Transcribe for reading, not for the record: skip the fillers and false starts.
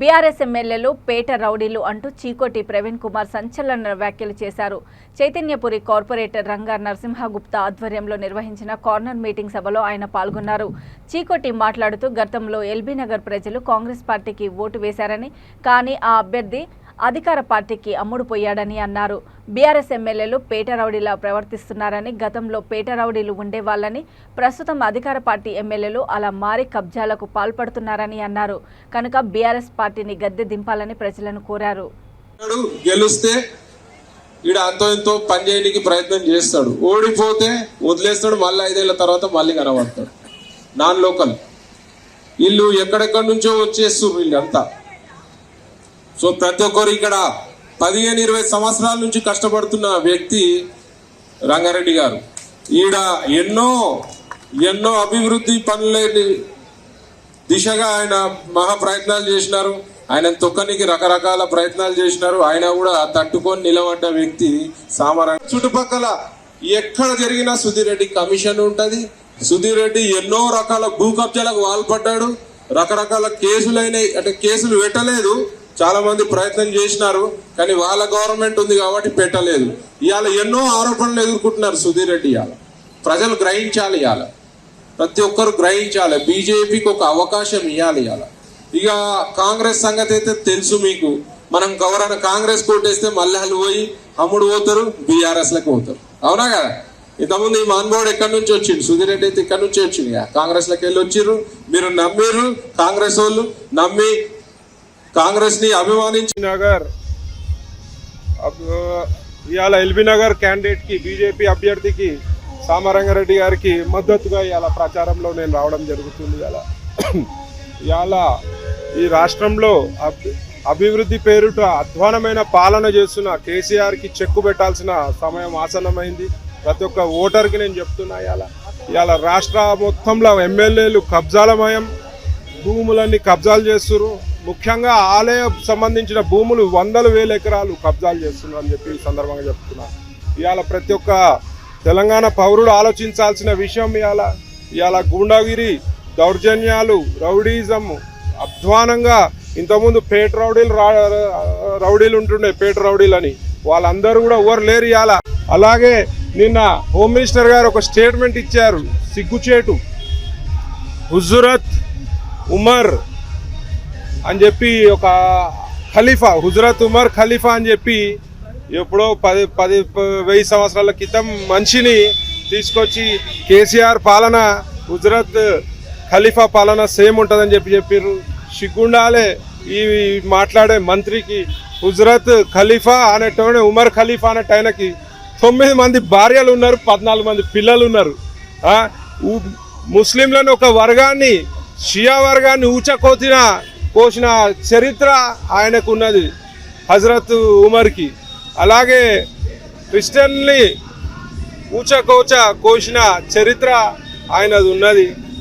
BRS ఎమ్మెల్యేలు పేట రౌడీలు అంటూ చీకోటి ప్రవీణ్ కుమార్ సంచలన వ్యాఖ్యలు చేశారు. చైతన్యపురి కార్పొరేటర్ రంగా నరసింహగుప్తా ఆధ్వర్యంలో నిర్వహించిన కార్నర్ మీటింగ్ సభలో ఆయన పాల్గొన్నారు. చీకోటి మాట్లాడుతూ గతంలో ఎల్బీ నగర్ ప్రజలు కాంగ్రెస్ పార్టీకి ఓటు వేశారని, కానీ ఆ అభ్యర్థి అధికార పార్టీకి అమ్ముడుపోయాడని అన్నారు. బీఆర్ఎస్ ఎమ్మెల్యేలు పేట రౌడీలా ప్రవర్తిస్తున్నారని, గతంలో పేట రౌడీలు ఉండేవాళ్ళని, ప్రస్తుతం అధికార పార్టీ ఎమ్మెల్యేలు అలా మారి కబ్జాలకు పాల్పడుతున్నారని అన్నారు. కనుక బీఆర్ఎస్ పార్టీని గద్దె దింపాలని ప్రజలను కోరారు. గెలుస్తే ఈడ అంతో ఎంతో పని చేయడానికి ప్రయత్నం చేస్తాడు, ఓడిపోతే వదిలేస్తాడు, మళ్ళీ 5 ఏళ్ల తర్వాత మళ్ళీ కనబడతాడు. నాన్ లోకల్ వీళ్ళు ఎక్కడెక్కడి నుంచో వచ్చేస్తారు వీళ్ళంతా. సో ప్రతి ఒక్కరు ఇక్కడ 15-20 సంవత్సరాల నుంచి కష్టపడుతున్న వ్యక్తి రంగారెడ్డి గారు. ఈడ ఎన్నో అభివృద్ధి పనులేని దిశగా ఆయన మహా ప్రయత్నాలు చేసినారు. ఆయన తొక్కనికి రకరకాల ప్రయత్నాలు చేసినారు. ఆయన కూడా తట్టుకొని నిలబడ్డ వ్యక్తి సామాన్య. చుట్టుపక్కల ఎక్కడ జరిగినా సుధీర్ రెడ్డి కమిషన్ ఉంటుంది. సుధీర్ రెడ్డి ఎన్నో రకాల భూ కబ్జాలకు పాల్పడ్డాడు. రకరకాల కేసులైనాయి, అంటే కేసులు పెట్టలేదు, చాలా మంది ప్రయత్నం చేసినారు, కానీ వాళ్ళ గవర్నమెంట్ ఉంది కాబట్టి పెట్టలేదు. ఇవాళ ఎన్నో ఆరోపణలు ఎదుర్కొంటున్నారు సుధీర్ రెడ్డి. ఇవాళ ప్రజలు గ్రహించాలి, ఇవాళ ప్రతి ఒక్కరు గ్రహించాలి. బీజేపీకి ఒక అవకాశం ఇవ్వాలి. ఇవాళ ఇక కాంగ్రెస్ సంగతి అయితే తెలుసు మీకు. మనం ఎవరైనా కాంగ్రెస్ కోటేస్తే మళ్ళీ వాళ్ళు పోయి అమ్ముడు పోతారు, బీఆర్ఎస్లకు పోతారు. అవునా కదా? ఇంతకుముందు ఈ మాన్బోర్డు ఎక్కడి నుంచి వచ్చిండు, సుధీర్ రెడ్డి అయితే ఇక్కడి నుంచి వచ్చింది. కాంగ్రెస్లోకి వెళ్ళి వచ్చిర్రు, మీరు నమ్మిర్రు, కాంగ్రెస్ వాళ్ళు నమ్మి కాంగ్రెస్ ని అభిమానించి నగర్ ఇవాళ ఎల్బీ నగర్ క్యాండిడేట్ కి బీజేపీ అభ్యర్థికి సామరంగారెడ్డి గారికి మద్దతుగా ఇవాళ ప్రచారంలో నేను రావడం జరుగుతుంది. ఇవాళ ఈ రాష్ట్రంలో అభివృద్ధి పేరుట అధ్వానమైన పాలన చేస్తున్న కేసీఆర్కి చెక్కు పెట్టాల్సిన సమయం ఆసన్నమైంది. ప్రతి ఒక్క ఓటర్కి నేను చెప్తున్నా, ఇవాళ రాష్ట్ర మొత్తంలో ఎమ్మెల్యేలు కబ్జాలమయం, భూములన్నీ కబ్జాలు చేస్తున్నారు. ముఖ్యంగా ఆలయం సంబంధించిన భూములు 100,000 ఎకరాలు కబ్జాలు చేస్తున్నారు అని చెప్పి ఈ సందర్భంగా చెప్తున్నారు. ఇవాళ ప్రతి ఒక్క తెలంగాణ పౌరుడు ఆలోచించాల్సిన విషయం ఇవాళ గూండాగిరి, దౌర్జన్యాలు, రౌడీజం అధ్వానంగా. ఇంతకుముందు పేట రౌడీలు ఉంటుండే, పేట రౌడీలు అని, వాళ్ళందరూ కూడా ఎవరు లేరు ఇవాళ. అలాగే నిన్న హోమ్ మినిస్టర్ గారు ఒక స్టేట్మెంట్ ఇచ్చారు, సిగ్గుచేటు. హుజరత్ ఉమర్ అని చెప్పి ఒక ఖలీఫా, హుజరత్ ఉమర్ ఖలీఫా అని చెప్పి ఎప్పుడో 10,000 సంవత్సరాల క్రితం మనిషిని తీసుకొచ్చి కేసీఆర్ పాలన హుజరత్ ఖలీఫా పాలన సేమ్ ఉంటుందని చెప్పారు. సిగ్గుండాలే ఈ మాట్లాడే మంత్రికి. హుజరత్ ఖలీఫా అనేటోనే, ఉమర్ ఖలీఫా అనేట ఆయనకి 9 మంది భార్యలు ఉన్నారు, 14 మంది పిల్లలు ఉన్నారు. ముస్లింలను ఒక వర్గాన్ని, షియా వర్గాన్ని కోసిన చరిత్ర ఆయనకు ఉన్నది, హజరత్ ఉమర్కి. అలాగే క్రిస్టియన్ని కోసిన చరిత్ర ఆయనది ఉన్నది.